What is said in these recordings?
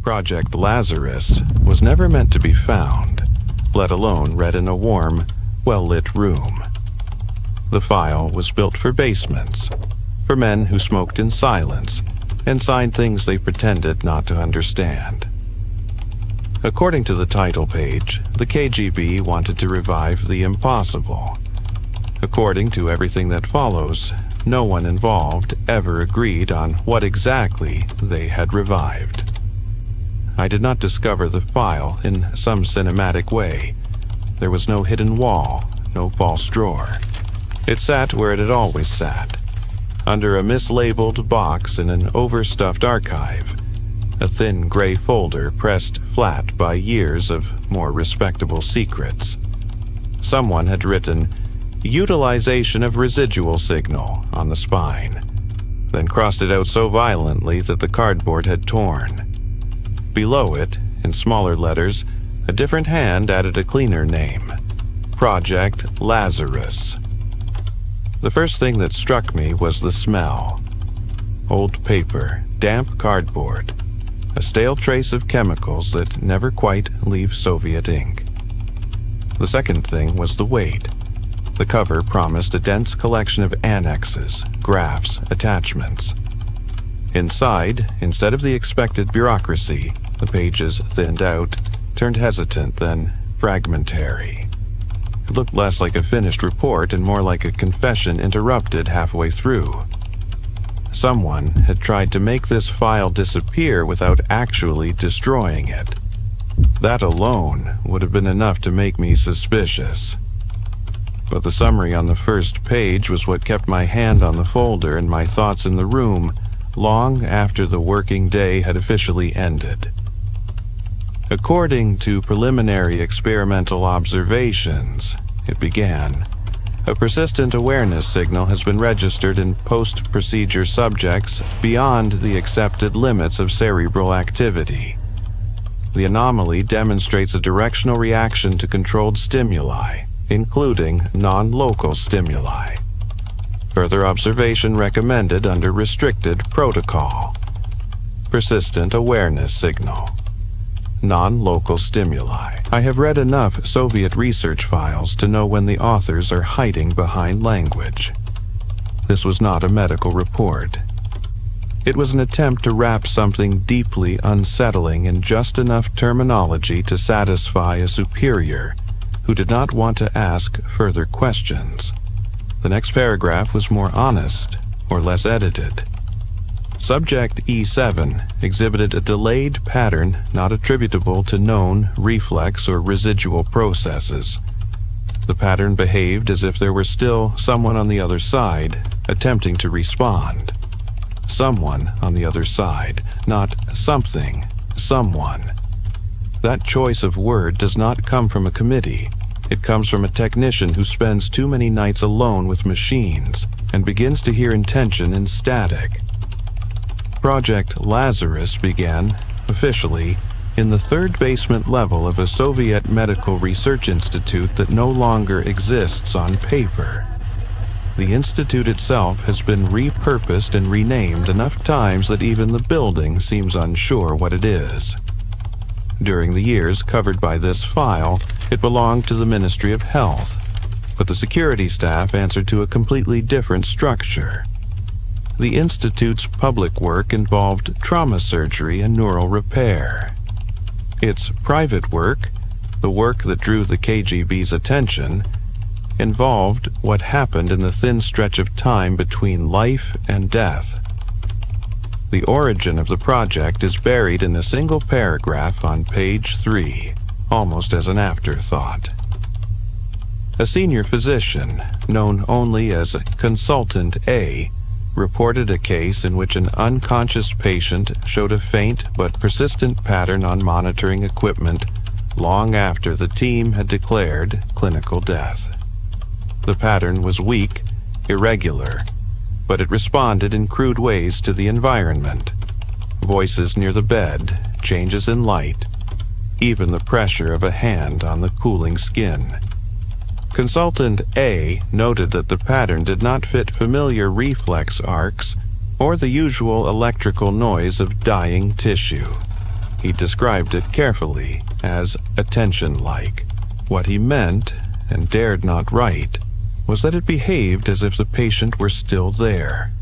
Project Lazarus was never meant to be found, let alone read in a warm, well-lit room. The file was built for basements, for men who smoked in silence and signed things they pretended not to understand. According to the title page, the KGB wanted to revive the impossible. According to everything that follows, no one involved ever agreed on what exactly they had revived. I did not discover the file in some cinematic way. There was no hidden wall, no false drawer. It sat where it had always sat, under a mislabeled box in an overstuffed archive, a thin gray folder pressed flat by years of more respectable secrets. Someone had written, "Utilization of residual signal" on the spine, then crossed it out so violently that the cardboard had torn. Below it, in smaller letters, a different hand added a cleaner name, Project Lazarus. The first thing that struck me was the smell. Old paper, damp cardboard, a stale trace of chemicals that never quite leave Soviet ink. The second thing was the weight. The cover promised a dense collection of annexes, graphs, attachments. Inside, instead of the expected bureaucracy, the pages thinned out, turned hesitant, then fragmentary. It looked less like a finished report and more like a confession interrupted halfway through. Someone had tried to make this file disappear without actually destroying it. That alone would have been enough to make me suspicious. But the summary on the first page was what kept my hand on the folder and my thoughts in the room long after the working day had officially ended. According to preliminary experimental observations, it began, a persistent awareness signal has been registered in post-procedure subjects beyond the accepted limits of cerebral activity. The anomaly demonstrates a directional reaction to controlled stimuli, including non-local stimuli. Further observation recommended under restricted protocol. Persistent awareness signal. Non-local stimuli. I have read enough Soviet research files to know when the authors are hiding behind language. This was not a medical report. It was an attempt to wrap something deeply unsettling in just enough terminology to satisfy a superior who did not want to ask further questions. The next paragraph was more honest or less edited. Subject E7 exhibited a delayed pattern not attributable to known reflex or residual processes. The pattern behaved as if there were still someone on the other side attempting to respond. Someone on the other side, not something, someone. That choice of word does not come from a committee. It comes from a technician who spends too many nights alone with machines and begins to hear intention in static. Project Lazarus began, officially, in the third basement level of a Soviet medical research institute that no longer exists on paper. The institute itself has been repurposed and renamed enough times that even the building seems unsure what it is. During the years covered by this file, it belonged to the Ministry of Health, but the security staff answered to a completely different structure. The Institute's public work involved trauma surgery and neural repair. Its private work, the work that drew the KGB's attention, involved what happened in the thin stretch of time between life and death. The origin of the project is buried in a single paragraph on page 3, almost as an afterthought. A senior physician, known only as Consultant A, reported a case in which an unconscious patient showed a faint but persistent pattern on monitoring equipment long after the team had declared clinical death. The pattern was weak, irregular, but it responded in crude ways to the environment. Voices near the bed, changes in light, even the pressure of a hand on the cooling skin. Consultant A noted that the pattern did not fit familiar reflex arcs or the usual electrical noise of dying tissue. He described it carefully as attention-like. What he meant, and dared not write, was that it behaved as if the patient were still there,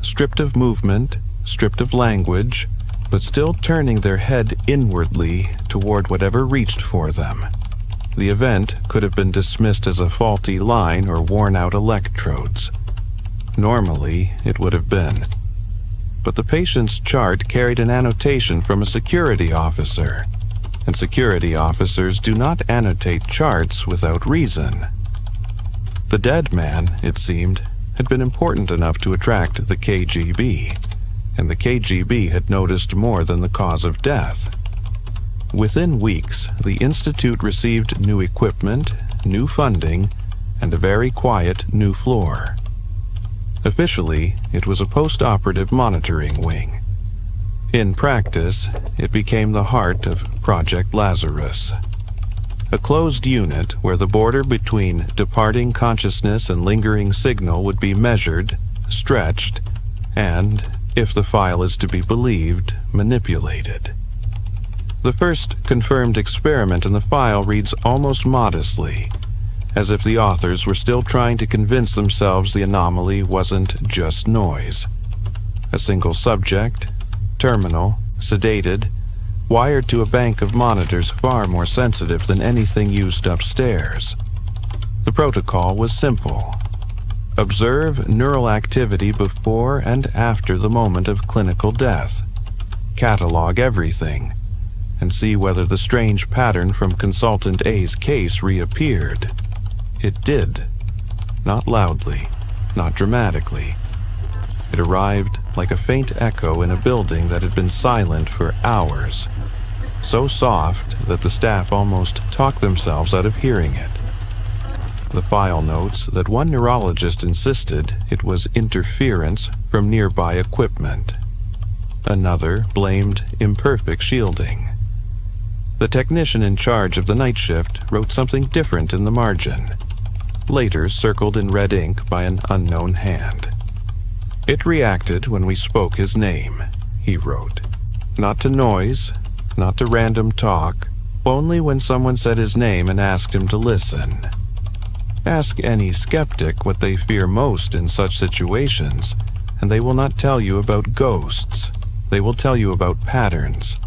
stripped of movement, stripped of language, but still turning their head inwardly toward whatever reached for them. The event could have been dismissed as a faulty line or worn-out electrodes. Normally, it would have been. But the patient's chart carried an annotation from a security officer, and security officers do not annotate charts without reason. The dead man, it seemed, had been important enough to attract the KGB, and the KGB had noticed more than the cause of death. Within weeks, the Institute received new equipment, new funding, and a very quiet new floor. Officially, it was a post-operative monitoring wing. In practice, it became the heart of Project Lazarus, a closed unit where the border between departing consciousness and lingering signal would be measured, stretched, and, if the file is to be believed, manipulated. The first confirmed experiment in the file reads almost modestly, as if the authors were still trying to convince themselves the anomaly wasn't just noise. A single subject, terminal, sedated, wired to a bank of monitors far more sensitive than anything used upstairs. The protocol was simple. Observe neural activity before and after the moment of clinical death. Catalog everything, and see whether the strange pattern from Consultant A's case reappeared. It did. Not loudly, not dramatically. It arrived like a faint echo in a building that had been silent for hours, so soft that the staff almost talked themselves out of hearing it. The file notes that one neurologist insisted it was interference from nearby equipment. Another blamed imperfect shielding. The technician in charge of the night shift wrote something different in the margin, later circled in red ink by an unknown hand. It reacted when we spoke his name, he wrote. Not to noise, not to random talk, only when someone said his name and asked him to listen. Ask any skeptic what they fear most in such situations, and they will not tell you about ghosts. They will tell you about patterns.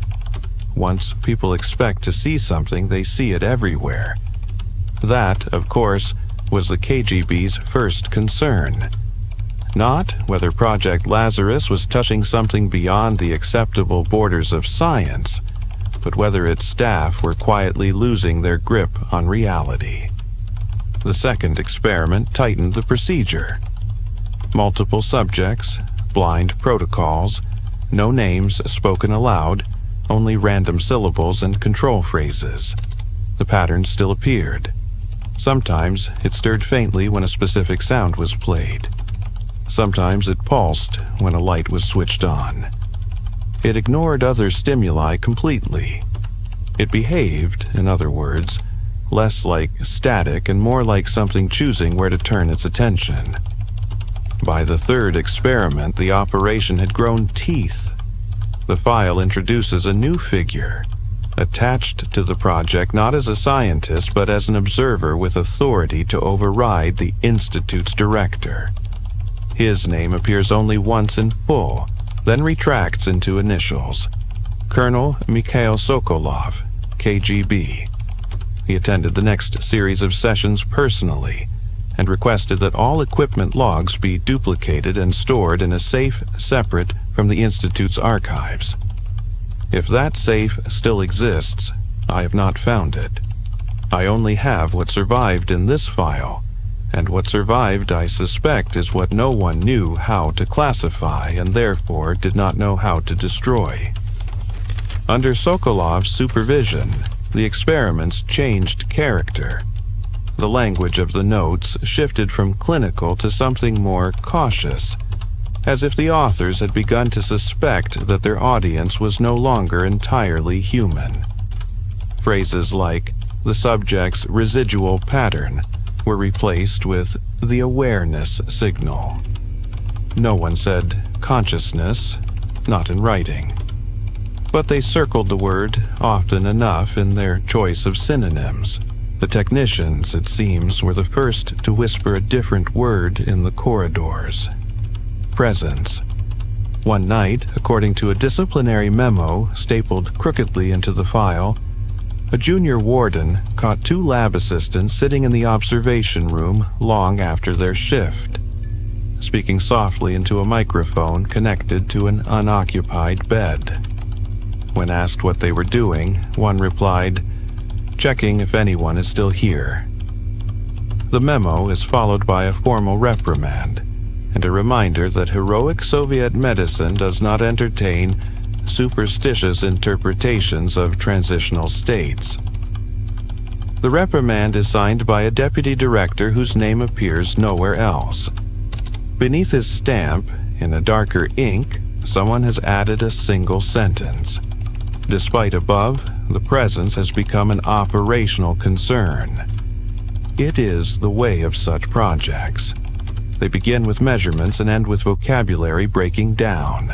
Once people expect to see something, they see it everywhere. That, of course, was the KGB's first concern. Not whether Project Lazarus was touching something beyond the acceptable borders of science, but whether its staff were quietly losing their grip on reality. The second experiment tightened the procedure. Multiple subjects, blind protocols, no names spoken aloud, only random syllables and control phrases. The pattern still appeared. Sometimes it stirred faintly when a specific sound was played. Sometimes it pulsed when a light was switched on. It ignored other stimuli completely. It behaved, in other words, less like static and more like something choosing where to turn its attention. By the third experiment, the operation had grown teeth. The file introduces a new figure, attached to the project not as a scientist but as an observer with authority to override the Institute's director. His name appears only once in full, then retracts into initials. Colonel Mikhail Sokolov, KGB. He attended the next series of sessions personally and requested that all equipment logs be duplicated and stored in a safe separate from the Institute's archives. If that safe still exists, I have not found it. I only have what survived in this file, and what survived, I suspect, is what no one knew how to classify and therefore did not know how to destroy. Under Sokolov's supervision, the experiments changed character. The language of the notes shifted from clinical to something more cautious, as if the authors had begun to suspect that their audience was no longer entirely human. Phrases like the subject's residual pattern were replaced with the awareness signal. No one said consciousness, not in writing. but they circled the word often enough in their choice of synonyms. The technicians, it seems, were the first to whisper a different word in the corridors: presence. One night, according to a disciplinary memo stapled crookedly into the file, a junior warden caught 2 lab assistants sitting in the observation room long after their shift, speaking softly into a microphone connected to an unoccupied bed. When asked what they were doing, one replied, "Checking if anyone is still here." The memo is followed by a formal reprimand and a reminder that heroic Soviet medicine does not entertain superstitious interpretations of transitional states. The reprimand is signed by a deputy director whose name appears nowhere else. Beneath his stamp, in a darker ink, someone has added a single sentence: "Despite above, the presence has become an operational concern." It is the way of such projects. They begin with measurements and end with vocabulary breaking down.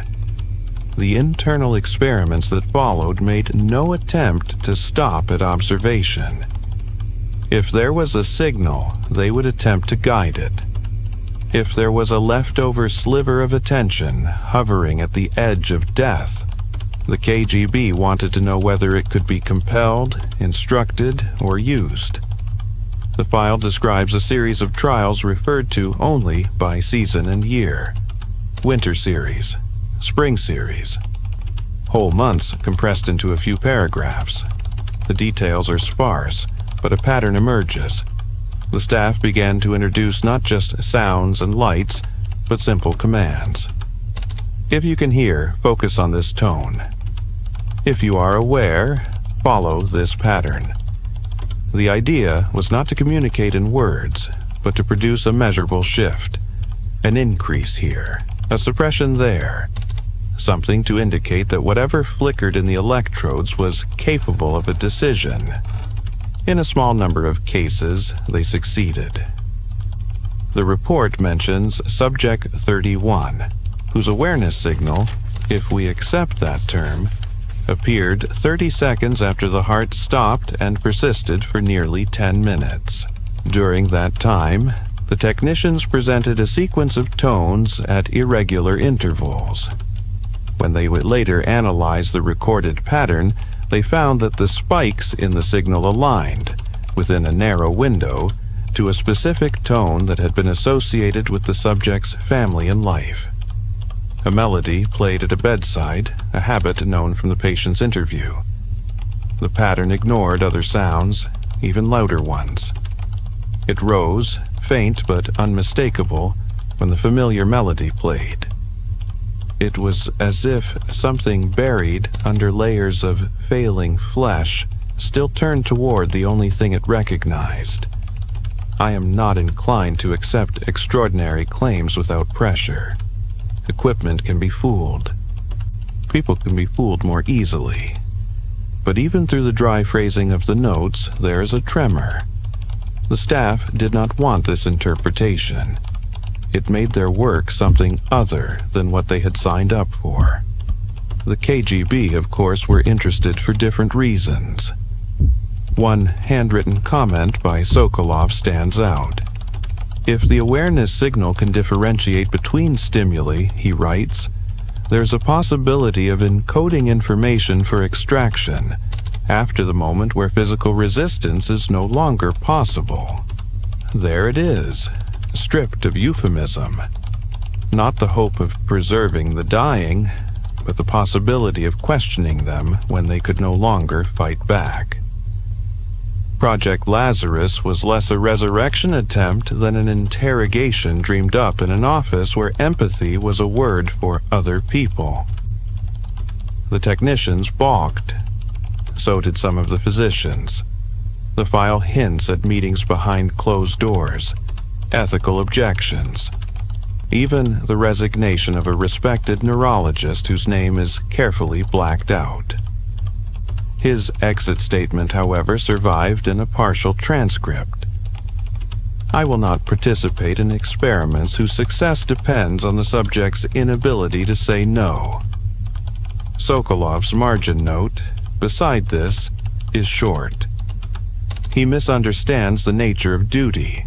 The internal experiments that followed made no attempt to stop at observation. If there was a signal, they would attempt to guide it. If there was a leftover sliver of attention hovering at the edge of death, the KGB wanted to know whether it could be compelled, instructed, or used. The file describes a series of trials referred to only by season and year: winter series, spring series, whole months compressed into a few paragraphs. The details are sparse, but a pattern emerges. The staff began to introduce not just sounds and lights, but simple commands. If you can hear, focus on this tone. If you are aware, follow this pattern. The idea was not to communicate in words, but to produce a measurable shift. An increase here, a suppression there. Something to indicate that whatever flickered in the electrodes was capable of a decision. In a small number of cases, they succeeded. The report mentions Subject 31, whose awareness signal, if we accept that term, appeared 30 seconds after the heart stopped and persisted for nearly 10 minutes. During that time, the technicians presented a sequence of tones at irregular intervals. When they would later analyze the recorded pattern, they found that the spikes in the signal aligned, within a narrow window, to a specific tone that had been associated with the subject's family and life. A melody played at a bedside, a habit known from the patient's interview. The pattern ignored other sounds, even louder ones. It rose, faint but unmistakable, when the familiar melody played. It was as if something buried under layers of failing flesh still turned toward the only thing it recognized. I am not inclined to accept extraordinary claims without pressure. Equipment can be fooled. People can be fooled more easily. But even through the dry phrasing of the notes, there is a tremor. The staff did not want this interpretation. It made their work something other than what they had signed up for. The KGB, of course, were interested for different reasons. One handwritten comment by Sokolov stands out. If the awareness signal can differentiate between stimuli, he writes, there's a possibility of encoding information for extraction after the moment where physical resistance is no longer possible. There it is, stripped of euphemism. Not the hope of preserving the dying, but the possibility of questioning them when they could no longer fight back. Project Lazarus was less a resurrection attempt than an interrogation dreamed up in an office where empathy was a word for other people. The technicians balked. So did some of the physicians. The file hints at meetings behind closed doors, ethical objections, even the resignation of a respected neurologist whose name is carefully blacked out. His exit statement, however, survived in a partial transcript. I will not participate in experiments whose success depends on the subject's inability to say no. Sokolov's margin note, beside this, is short. He misunderstands the nature of duty.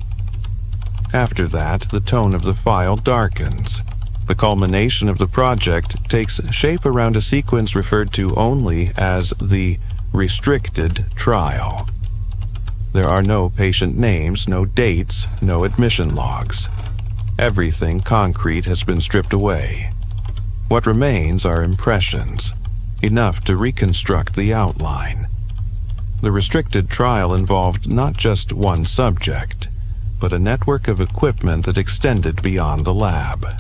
After that, the tone of the file darkens. The culmination of the project takes shape around a sequence referred to only as the restricted trial. There are no patient names, no dates, no admission logs. Everything concrete has been stripped away. What remains are impressions, enough to reconstruct the outline. The restricted trial involved not just one subject, but a network of equipment that extended beyond the lab.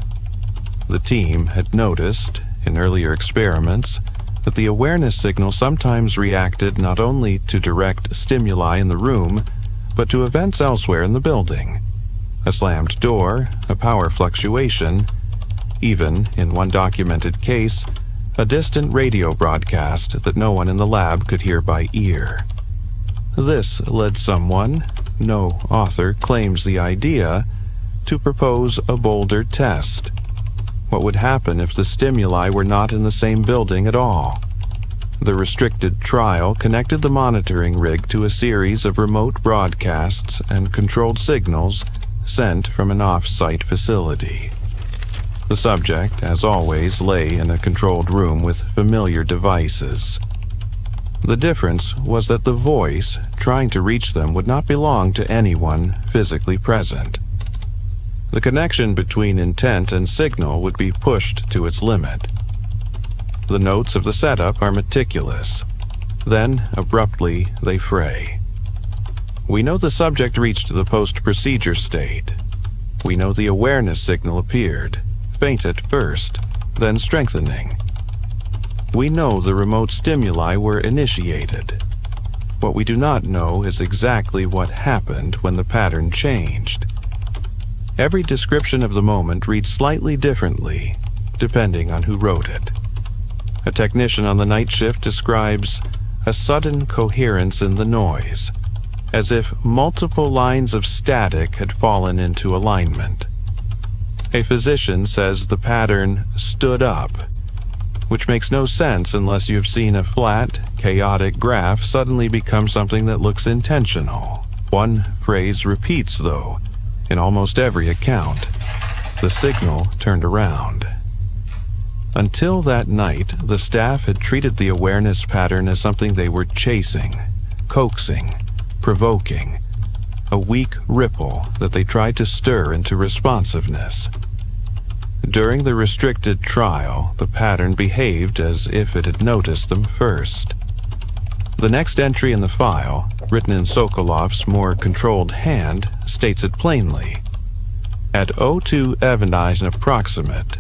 The team had noticed, in earlier experiments, that the awareness signal sometimes reacted not only to direct stimuli in the room, but to events elsewhere in the building. A slammed door, a power fluctuation, even, in one documented case, a distant radio broadcast that no one in the lab could hear by ear. This led someone, no author claims the idea, to propose a bolder test. What would happen if the stimuli were not in the same building at all? The restricted trial connected the monitoring rig to a series of remote broadcasts and controlled signals sent from an off-site facility. The subject, as always, lay in a controlled room with familiar devices. The difference was that the voice trying to reach them would not belong to anyone physically present. The connection between intent and signal would be pushed to its limit. The notes of the setup are meticulous. Then, abruptly, they fray. We know the subject reached the post-procedure state. We know the awareness signal appeared, faint at first, then strengthening. We know the remote stimuli were initiated. What we do not know is exactly what happened when the pattern changed. Every description of the moment reads slightly differently, depending on who wrote it. A technician on the night shift describes a sudden coherence in the noise, as if multiple lines of static had fallen into alignment. A physician says the pattern stood up, which makes no sense unless you've seen a flat, chaotic graph suddenly become something that looks intentional. One phrase repeats, though, in almost every account. The signal turned around. Until that night, the staff had treated the awareness pattern as something they were chasing, coaxing, provoking, a weak ripple that they tried to stir into responsiveness. During the restricted trial, the pattern behaved as if it had noticed them first. The next entry in the file, written in Sokolov's more controlled hand, states it plainly. At 02 Evanized approximate,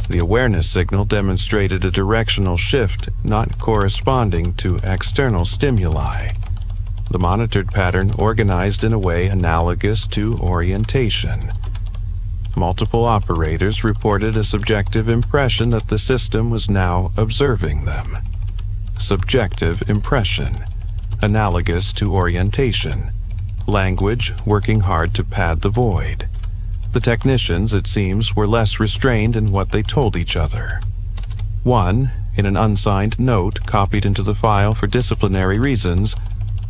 the awareness signal demonstrated a directional shift not corresponding to external stimuli. The monitored pattern organized in a way analogous to orientation. Multiple operators reported a subjective impression that the system was now observing them. Subjective impression, analogous to orientation. Language working hard to pad the void. The technicians, it seems, were less restrained in what they told each other. One, in an unsigned note copied into the file for disciplinary reasons,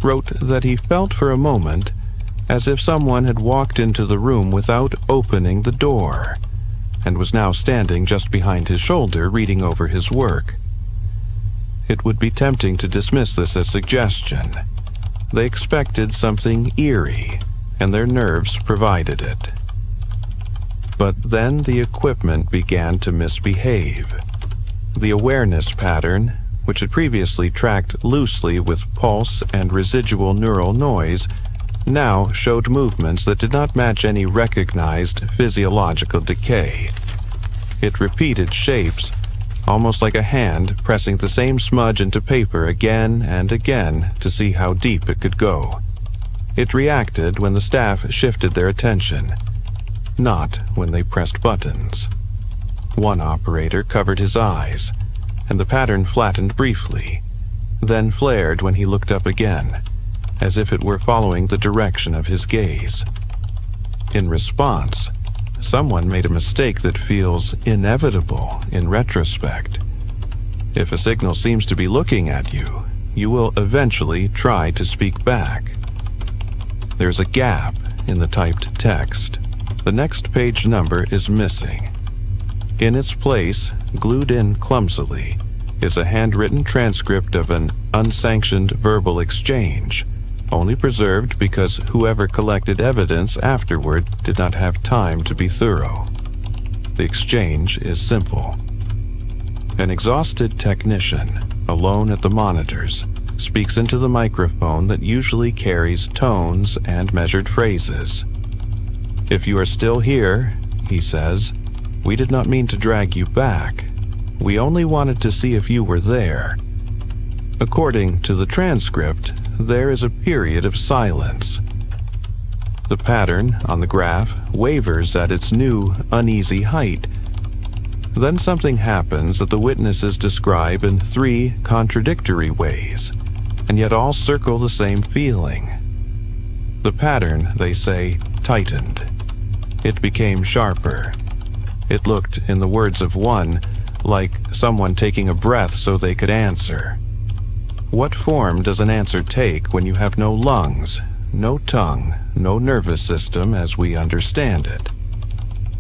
wrote that he felt for a moment as if someone had walked into the room without opening the door, and was now standing just behind his shoulder reading over his work. It would be tempting to dismiss this as suggestion. They expected something eerie, and their nerves provided it. But then the equipment began to misbehave. The awareness pattern, which had previously tracked loosely with pulse and residual neural noise, now showed movements that did not match any recognized physiological decay. It repeated shapes, almost like a hand pressing the same smudge into paper again and again to see how deep it could go. It reacted when the staff shifted their attention, not when they pressed buttons. One operator covered his eyes, and the pattern flattened briefly, then flared when he looked up again, as if it were following the direction of his gaze. In response, someone made a mistake that feels inevitable in retrospect. If a signal seems to be looking at you, you will eventually try to speak back. There's a gap in the typed text. The next page number is missing. In its place, glued in clumsily, is a handwritten transcript of an unsanctioned verbal exchange, only preserved because whoever collected evidence afterward did not have time to be thorough. The exchange is simple. An exhausted technician, alone at the monitors, speaks into the microphone that usually carries tones and measured phrases. "If you are still here," he says, "we did not mean to drag you back. We only wanted to see if you were there." According to the transcript, there is a period of silence. The pattern on the graph wavers at its new, uneasy height. Then something happens that the witnesses describe in 3 contradictory ways, and yet all circle the same feeling. The pattern, they say, tightened. It became sharper. It looked, in the words of one, like someone taking a breath so they could answer. What form does an answer take when you have no lungs, no tongue, no nervous system as we understand it?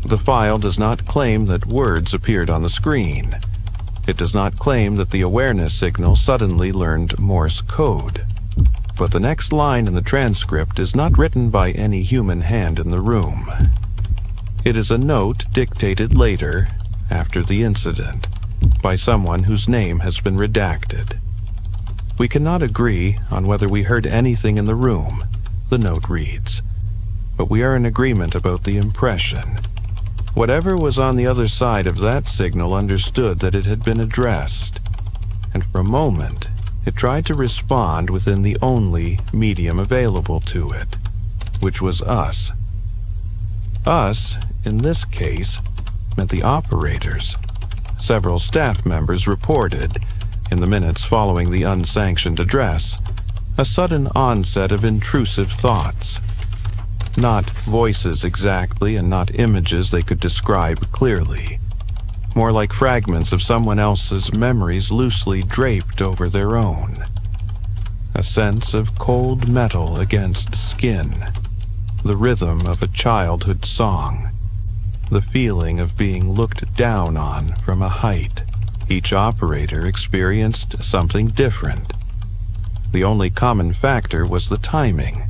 The file does not claim that words appeared on the screen. It does not claim that the awareness signal suddenly learned Morse code. But the next line in the transcript is not written by any human hand in the room. It is a note dictated later, after the incident, by someone whose name has been redacted. "We cannot agree on whether we heard anything in the room," the note reads, "but we are in agreement about the impression. Whatever was on the other side of that signal understood that it had been addressed, and for a moment it tried to respond within the only medium available to it, which was us. Us, in this case, meant the operators. Several staff members reported, in the minutes following the unsanctioned address, a sudden onset of intrusive thoughts. Not voices exactly, and not images they could describe clearly. More like fragments of someone else's memories loosely draped over their own. A sense of cold metal against skin. The rhythm of a childhood song. The feeling of being looked down on from a height. Each operator experienced something different. The only common factor was the timing.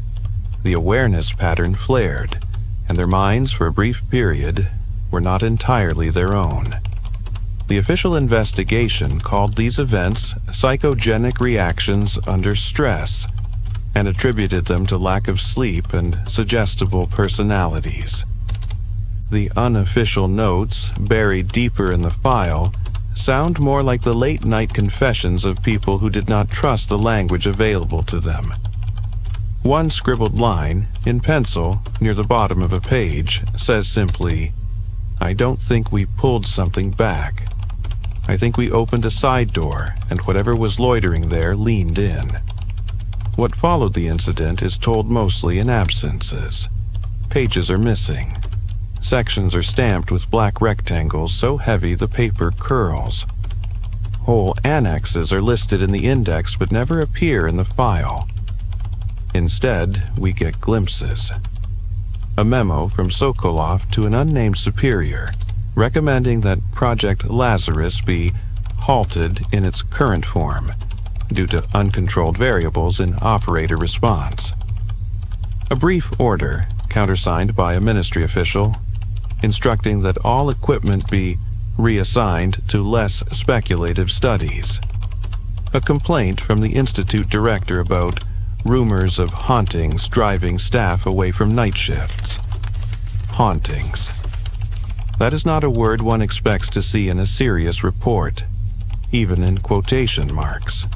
The awareness pattern flared, and their minds, for a brief period, were not entirely their own. The official investigation called these events psychogenic reactions under stress, and attributed them to lack of sleep and suggestible personalities. The unofficial notes, buried deeper in the file, sound more like the late-night confessions of people who did not trust the language available to them. One scribbled line, in pencil, near the bottom of a page, says simply, "I don't think we pulled something back. I think we opened a side door, and whatever was loitering there leaned in." What followed the incident is told mostly in absences. Pages are missing. Sections are stamped with black rectangles so heavy the paper curls. Whole annexes are listed in the index but never appear in the file. Instead, we get glimpses. A memo from Sokolov to an unnamed superior recommending that Project Lazarus be halted in its current form due to uncontrolled variables in operator response. A brief order, countersigned by a ministry official, instructing that all equipment be reassigned to less speculative studies. A complaint from the Institute director about rumors of hauntings driving staff away from night shifts. Hauntings. That is not a word one expects to see in a serious report, even in quotation marks.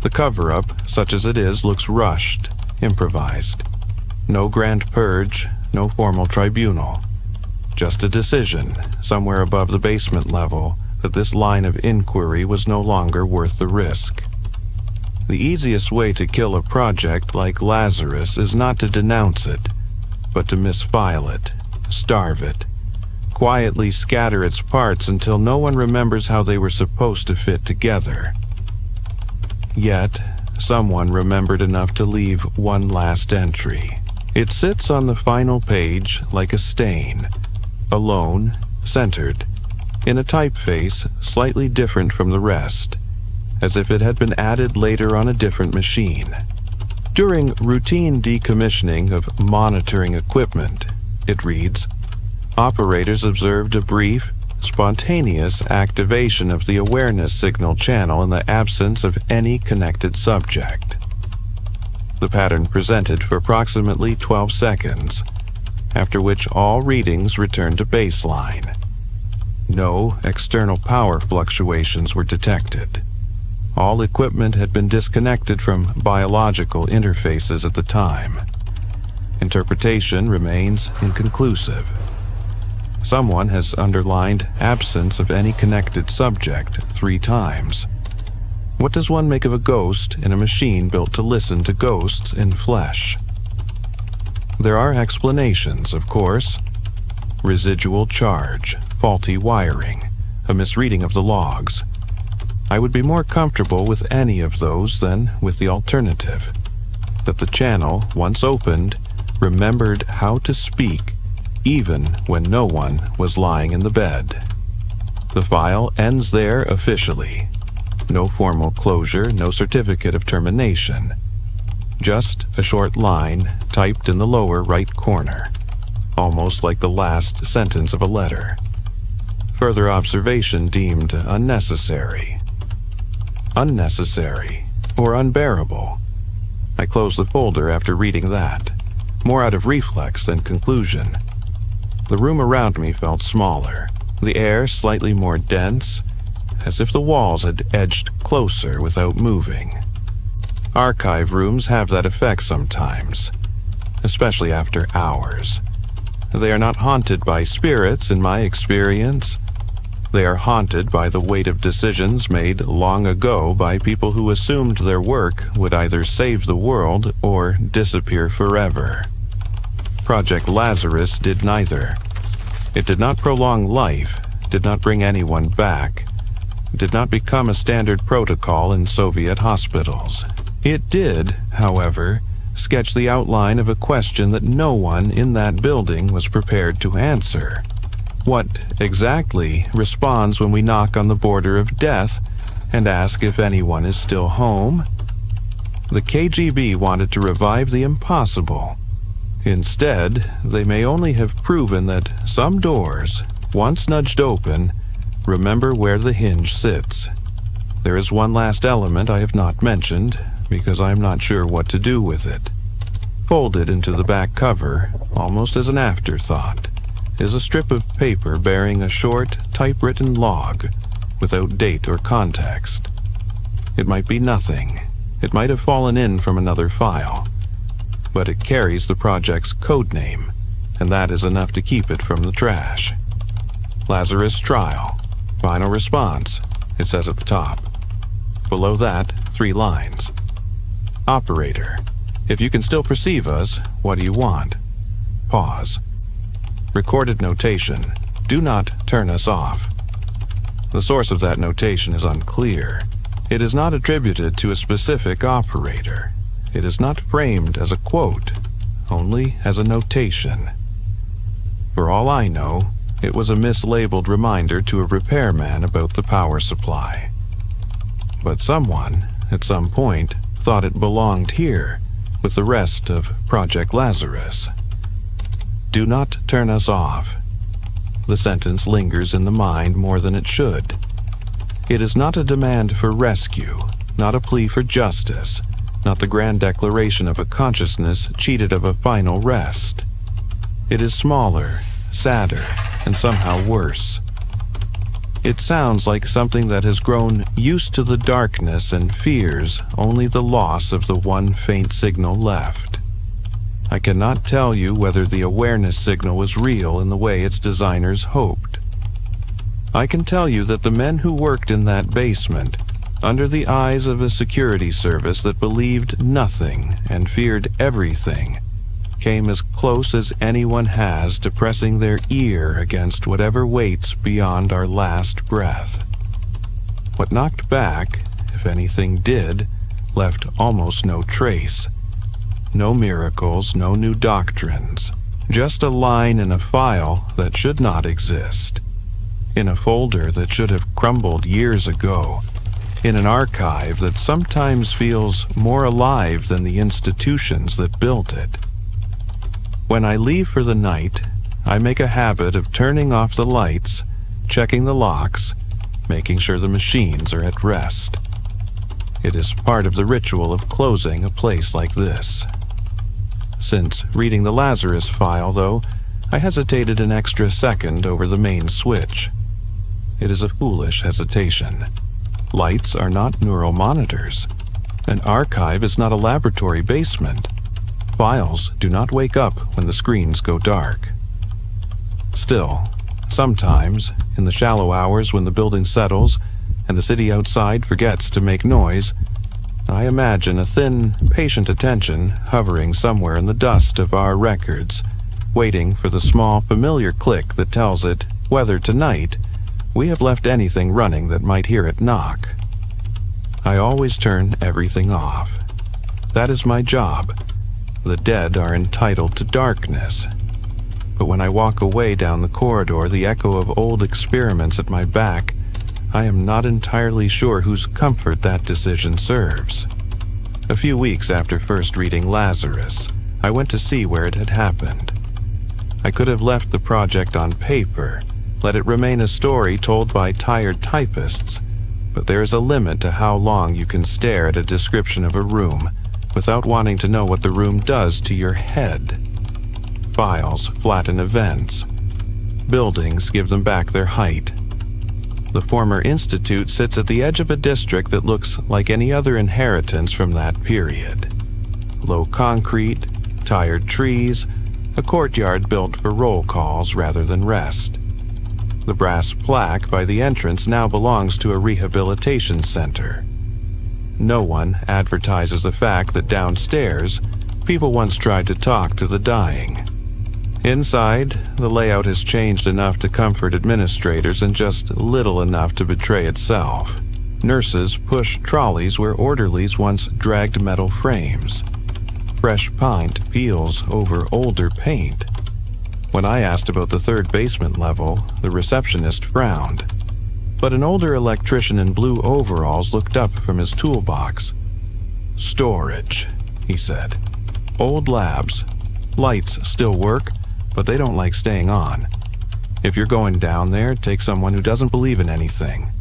The cover-up, such as it is, looks rushed, improvised. No grand purge, no formal tribunal. Just a decision, somewhere above the basement level, that this line of inquiry was no longer worth the risk. The easiest way to kill a project like Lazarus is not to denounce it, but to misfile it, starve it, quietly scatter its parts until no one remembers how they were supposed to fit together. Yet, someone remembered enough to leave one last entry. It sits on the final page like a stain, alone, centered, in a typeface slightly different from the rest, as if it had been added later on a different machine. During routine decommissioning of monitoring equipment, it reads, operators observed a brief, spontaneous activation of the awareness signal channel in the absence of any connected subject. The pattern presented for approximately 12 seconds, after which all readings returned to baseline. No external power fluctuations were detected. All equipment had been disconnected from biological interfaces at the time. Interpretation remains inconclusive. Someone has underlined absence of any connected subject 3 times. What does one make of a ghost in a machine built to listen to ghosts in flesh? There are explanations, of course. Residual charge, faulty wiring, a misreading of the logs. I would be more comfortable with any of those than with the alternative, that the channel, once opened, remembered how to speak even when no one was lying in the bed. The file ends there officially. No formal closure, no certificate of termination. Just a short line typed in the lower right corner, almost like the last sentence of a letter. Further observation deemed unnecessary. Unnecessary or unbearable. I closed the folder after reading that, more out of reflex than conclusion. The room around me felt smaller, the air slightly more dense, as if the walls had edged closer without moving. Archive rooms have that effect sometimes, especially after hours. They are not haunted by spirits in my experience. They are haunted by the weight of decisions made long ago by people who assumed their work would either save the world or disappear forever. Project Lazarus did neither. It did not prolong life, did not bring anyone back, did not become a standard protocol in Soviet hospitals. It did, however, sketch the outline of a question that no one in that building was prepared to answer. What exactly responds when we knock on the border of death and ask if anyone is still home? The KGB wanted to revive the impossible. Instead, they may only have proven that some doors, once nudged open, remember where the hinge sits. There is one last element I have not mentioned, because I am not sure what to do with it. Folded into the back cover, almost as an afterthought, is a strip of paper bearing a short, typewritten log, without date or context. It might be nothing. It might have fallen in from another file. But it carries the project's code name, and that is enough to keep it from the trash. Lazarus trial. Final response, it says at the top. Below that, 3 lines. Operator, if you can still perceive us, what do you want? Pause. Recorded notation, do not turn us off. The source of that notation is unclear. It is not attributed to a specific operator. It is not framed as a quote, only as a notation. For all I know, it was a mislabeled reminder to a repairman about the power supply. But someone, at some point, thought it belonged here, with the rest of Project Lazarus. Do not turn us off. The sentence lingers in the mind more than it should. It is not a demand for rescue, not a plea for justice, not the grand declaration of a consciousness cheated of a final rest. It is smaller, sadder, and somehow worse. It sounds like something that has grown used to the darkness and fears only the loss of the one faint signal left. I cannot tell you whether the awareness signal was real in the way its designers hoped. I can tell you that the men who worked in that basement, under the eyes of a security service that believed nothing and feared everything, came as close as anyone has to pressing their ear against whatever waits beyond our last breath. What knocked back, if anything did, left almost no trace. No miracles, no new doctrines. Just a line in a file that should not exist. In a folder that should have crumbled years ago. In an archive that sometimes feels more alive than the institutions that built it. When I leave for the night, I make a habit of turning off the lights, checking the locks, making sure the machines are at rest. It is part of the ritual of closing a place like this. Since reading the Lazarus file, though, I hesitated an extra second over the main switch. It is a foolish hesitation. Lights are not neural monitors. An archive is not a laboratory basement. Files do not wake up when the screens go dark. Still, sometimes, in the shallow hours when the building settles and the city outside forgets to make noise, I imagine a thin, patient attention hovering somewhere in the dust of our records, waiting for the small, familiar click that tells it whether tonight we have left anything running that might hear it knock. I always turn everything off. That is my job. The dead are entitled to darkness. But when I walk away down the corridor, the echo of old experiments at my back, I am not entirely sure whose comfort that decision serves. A few weeks after first reading Lazarus, I went to see where it had happened. I could have left the project on paper, let it remain a story told by tired typists, but there is a limit to how long you can stare at a description of a room without wanting to know what the room does to your head. Files flatten events. Buildings give them back their height. The former institute sits at the edge of a district that looks like any other inheritance from that period. Low concrete, tired trees, a courtyard built for roll calls rather than rest. The brass plaque by the entrance now belongs to a rehabilitation center. No one advertises the fact that downstairs, people once tried to talk to the dying. Inside, the layout has changed enough to comfort administrators and just little enough to betray itself. Nurses push trolleys where orderlies once dragged metal frames. Fresh paint peels over older paint. When I asked about the third basement level, the receptionist frowned. But an older electrician in blue overalls looked up from his toolbox. "Storage," he said. "Old labs. Lights still work, but they don't like staying on. If you're going down there, take someone who doesn't believe in anything."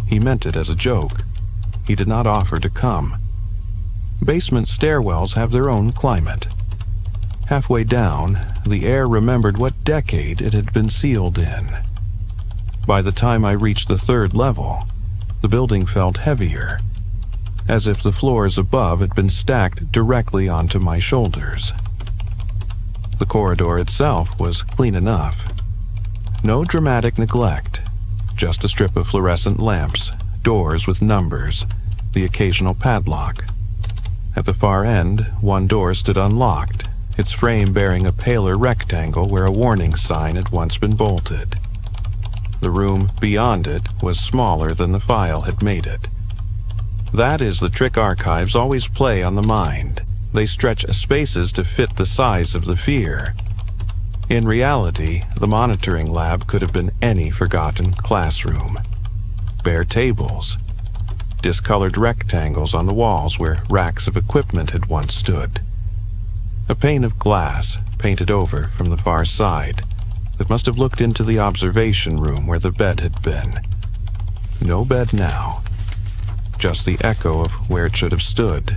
He meant it as a joke. He did not offer to come. Basement stairwells have their own climate. Halfway down, the air remembered what decade it had been sealed in. By the time I reached the third level, the building felt heavier, as if the floors above had been stacked directly onto my shoulders. The corridor itself was clean enough. No dramatic neglect, just a strip of fluorescent lamps, doors with numbers, the occasional padlock. At the far end, one door stood unlocked, its frame bearing a paler rectangle where a warning sign had once been bolted. The room beyond it was smaller than the file had made it. That is the trick archives always play on the mind. They stretch spaces to fit the size of the fear. In reality, the monitoring lab could have been any forgotten classroom. Bare tables, discolored rectangles on the walls where racks of equipment had once stood. A pane of glass painted over from the far side that must have looked into the observation room where the bed had been. No bed now, just the echo of where it should have stood.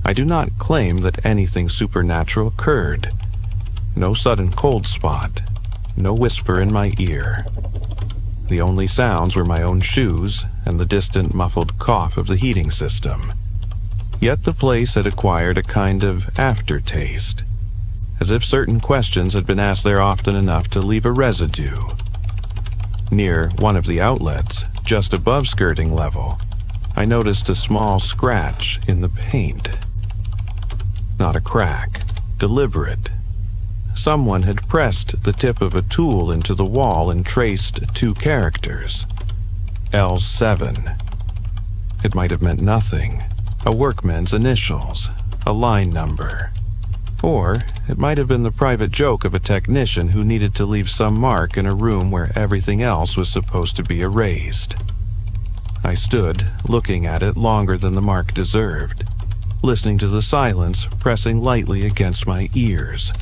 I do not claim that anything supernatural occurred. No sudden cold spot, no whisper in my ear. The only sounds were my own shoes and the distant muffled cough of the heating system. Yet the place had acquired a kind of aftertaste, as if certain questions had been asked there often enough to leave a residue. Near one of the outlets, just above skirting level, I noticed a small scratch in the paint. Not a crack, deliberate. Someone had pressed the tip of a tool into the wall and traced 2 characters. L7. It might have meant nothing. A workman's initials, a line number. Or it might have been the private joke of a technician who needed to leave some mark in a room where everything else was supposed to be erased. I stood, looking at it longer than the mark deserved, listening to the silence pressing lightly against my ears.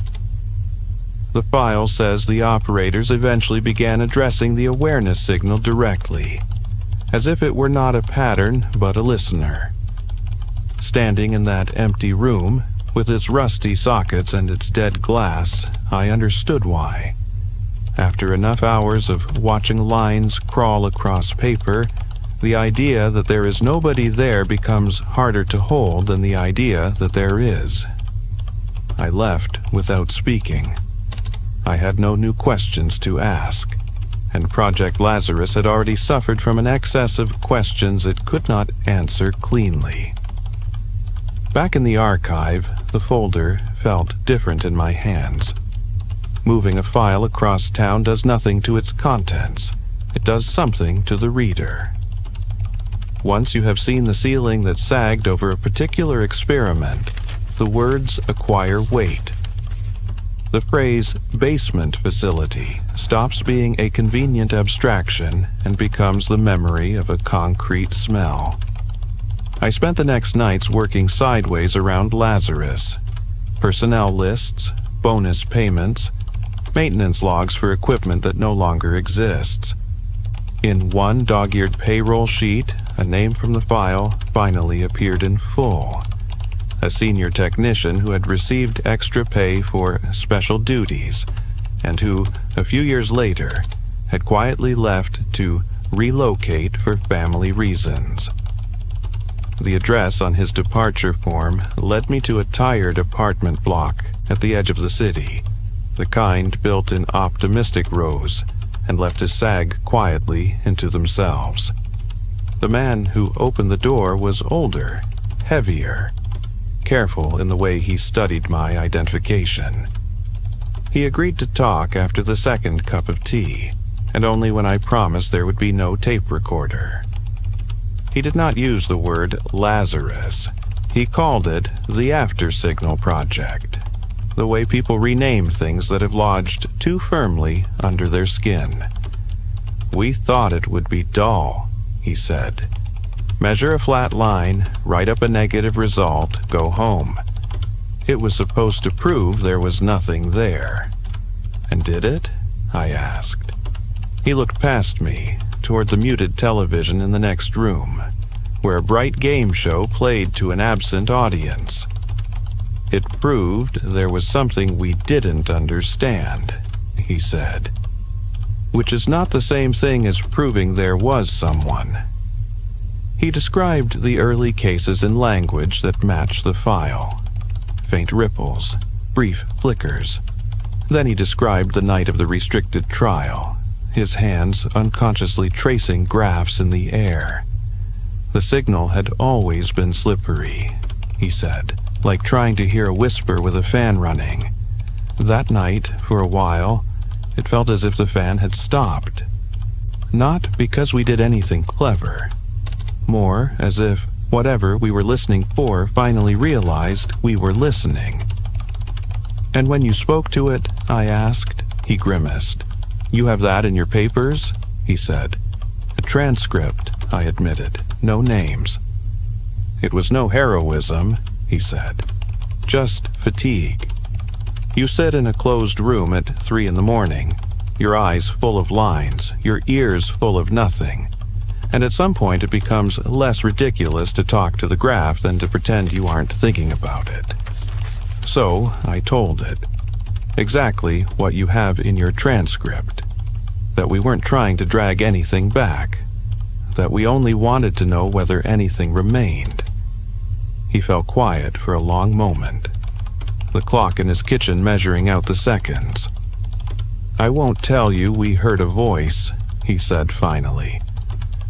The file says the operators eventually began addressing the awareness signal directly, as if it were not a pattern but a listener. Standing in that empty room, with its rusty sockets and its dead glass, I understood why. After enough hours of watching lines crawl across paper, the idea that there is nobody there becomes harder to hold than the idea that there is. I left without speaking. I had no new questions to ask, and Project Lazarus had already suffered from an excess of questions it could not answer cleanly. Back in the archive, the folder felt different in my hands. Moving a file across town does nothing to its contents. It does something to the reader. Once you have seen the ceiling that sagged over a particular experiment, the words acquire weight. The phrase basement facility stops being a convenient abstraction and becomes the memory of a concrete smell. I spent the next nights working sideways around Lazarus. Personnel lists, bonus payments, maintenance logs for equipment that no longer exists. In one dog-eared payroll sheet, a name from the file finally appeared in full. A senior technician who had received extra pay for special duties, and who, a few years later, had quietly left to relocate for family reasons. The address on his departure form led me to a tired apartment block at the edge of the city, the kind built in optimistic rows and left to sag quietly into themselves. The man who opened the door was older, heavier, careful in the way he studied my identification. He agreed to talk after the second cup of tea, and only when I promised there would be no tape recorder. He did not use the word Lazarus. He called it the After Signal Project, the way people rename things that have lodged too firmly under their skin. We thought it would be dull, he said. Measure a flat line, write up a negative result, go home. It was supposed to prove there was nothing there. And did it? I asked. He looked past me, toward the muted television in the next room, where a bright game show played to an absent audience. It proved there was something we didn't understand, he said. Which is not the same thing as proving there was someone. He described the early cases in language that matched the file. Faint ripples, brief flickers. Then he described the night of the restricted trial, his hands unconsciously tracing graphs in the air. The signal had always been slippery, he said, like trying to hear a whisper with a fan running. That night, for a while, it felt as if the fan had stopped. Not because we did anything clever. More as if whatever we were listening for finally realized we were listening. And when you spoke to it, I asked. He grimaced. You have that in your papers? He said. A transcript, I admitted. No names. It was no heroism, he said. Just fatigue. You sit in a closed room at 3 a.m, your eyes full of lines, your ears full of nothing. And at some point it becomes less ridiculous to talk to the graph than to pretend you aren't thinking about it. So I told it. Exactly what you have in your transcript. That we weren't trying to drag anything back. That we only wanted to know whether anything remained. He fell quiet for a long moment, the clock in his kitchen measuring out the seconds. I won't tell you we heard a voice, he said finally.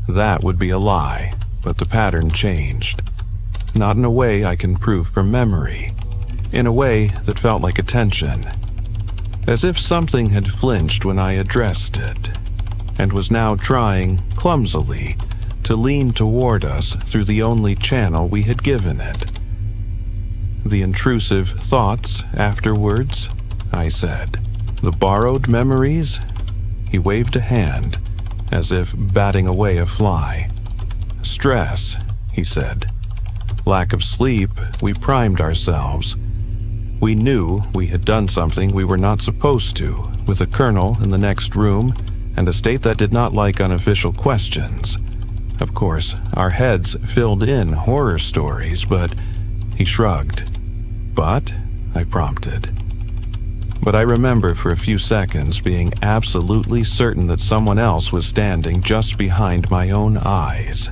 That would be a lie, but the pattern changed. Not in a way I can prove from memory. in a way that felt like attention, as if something had flinched when I addressed it, and was now trying, clumsily, to lean toward us through the only channel we had given it. "The intrusive thoughts afterwards," I said. "The borrowed memories?" He waved a hand, as if batting away a fly. "Stress," he said. "Lack of sleep, we primed ourselves. We knew we had done something we were not supposed to, with a colonel in the next room and a state that did not like unofficial questions. Of course, our heads filled in horror stories, but..." He shrugged. "But?" I prompted. "But I remember for a few seconds being absolutely certain that someone else was standing just behind my own eyes,"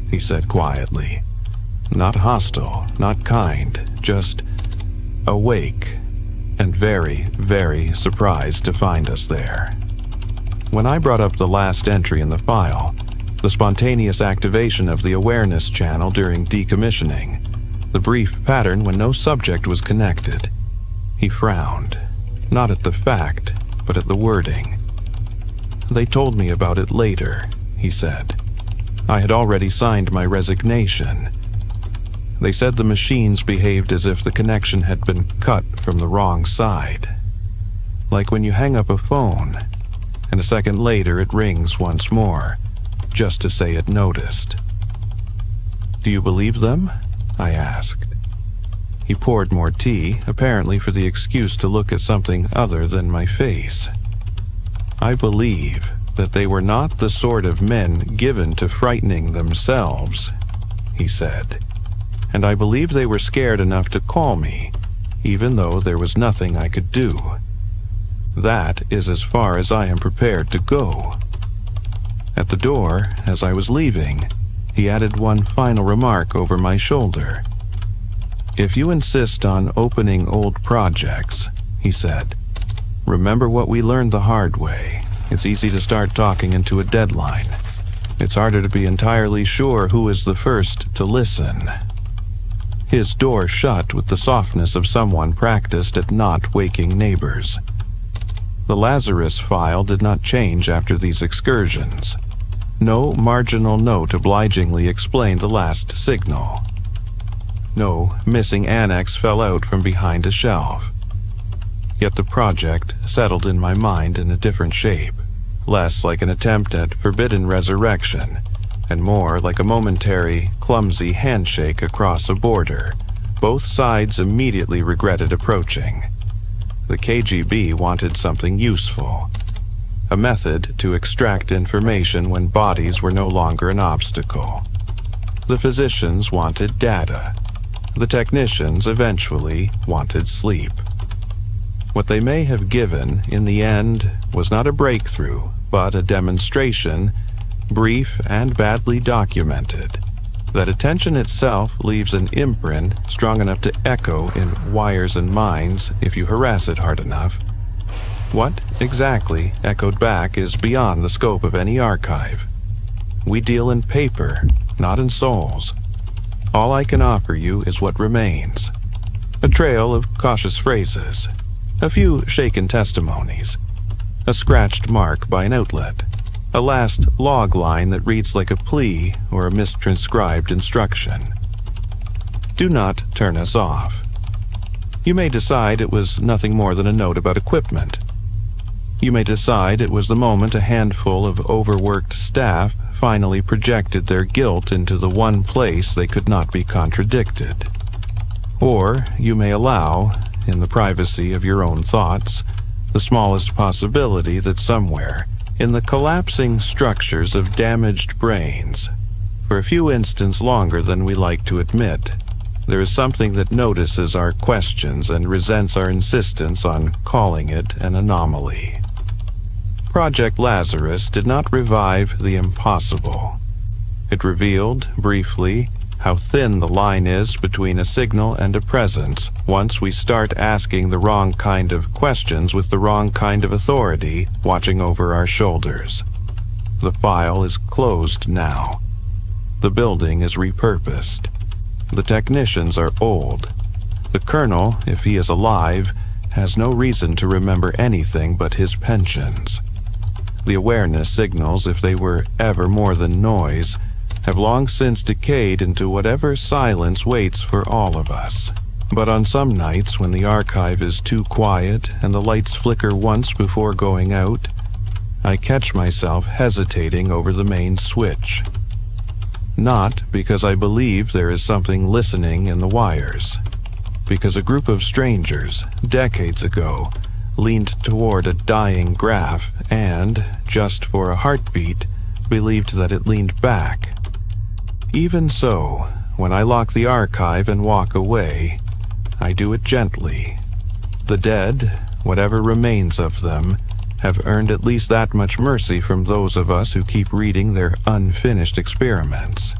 he said quietly. "Not hostile, not kind, just awake, and very, very surprised to find us there." When I brought up the last entry in the file, the spontaneous activation of the awareness channel during decommissioning, the brief pattern when no subject was connected, he frowned, not at the fact, but at the wording. "They told me about it later," he said. "I had already signed my resignation. They said the machines behaved as if the connection had been cut from the wrong side. Like when you hang up a phone, and a second later it rings once more, just to say it noticed." "Do you believe them?" I asked. He poured more tea, apparently for the excuse to look at something other than my face. "I believe that they were not the sort of men given to frightening themselves," he said. "And I believe they were scared enough to call me, even though there was nothing I could do. That is as far as I am prepared to go." At the door, as I was leaving, he added one final remark over my shoulder. "If you insist on opening old projects," he said, "remember what we learned the hard way. It's easy to start talking into a deadline. It's harder to be entirely sure who is the first to listen." His door shut with the softness of someone practiced at not waking neighbors. The Lazarus file did not change after these excursions. No marginal note obligingly explained the last signal. No missing annex fell out from behind a shelf. Yet the project settled in my mind in a different shape, less like an attempt at forbidden resurrection, and more like a momentary, clumsy handshake across a border both sides immediately regretted approaching. The KGB wanted something useful, a method to extract information when bodies were no longer an obstacle. The physicians wanted data. The technicians eventually wanted sleep. What they may have given, in the end, was not a breakthrough, but a demonstration, brief and badly documented, that attention itself leaves an imprint strong enough to echo in wires and minds if you harass it hard enough. What exactly echoed back is beyond the scope of any archive. We deal in paper, not in souls. All I can offer you is what remains. A trail of cautious phrases, a few shaken testimonies, a scratched mark by an outlet, a last log line that reads like a plea or a mistranscribed instruction. Do not turn us off. You may decide it was nothing more than a note about equipment. You may decide it was the moment a handful of overworked staff finally projected their guilt into the one place they could not be contradicted. Or you may allow, in the privacy of your own thoughts, the smallest possibility that somewhere, in the collapsing structures of damaged brains, for a few instants longer than we like to admit, there is something that notices our questions and resents our insistence on calling it an anomaly. Project Lazarus did not revive the impossible. It revealed, briefly, how thin the line is between a signal and a presence once we start asking the wrong kind of questions with the wrong kind of authority watching over our shoulders. The file is closed now. The building is repurposed. The technicians are old. The The colonel, if he is alive, has no reason to remember anything but his pensions. The awareness signals, if they were ever more than noise, have long since decayed into whatever silence waits for all of us. But on some nights when the archive is too quiet and the lights flicker once before going out, I catch myself hesitating over the main switch. Not because I believe there is something listening in the wires, because a group of strangers, decades ago, leaned toward a dying graph and, just for a heartbeat, believed that it leaned back. Even so, when I lock the archive and walk away, I do it gently. The dead, whatever remains of them, have earned at least that much mercy from those of us who keep reading their unfinished experiments.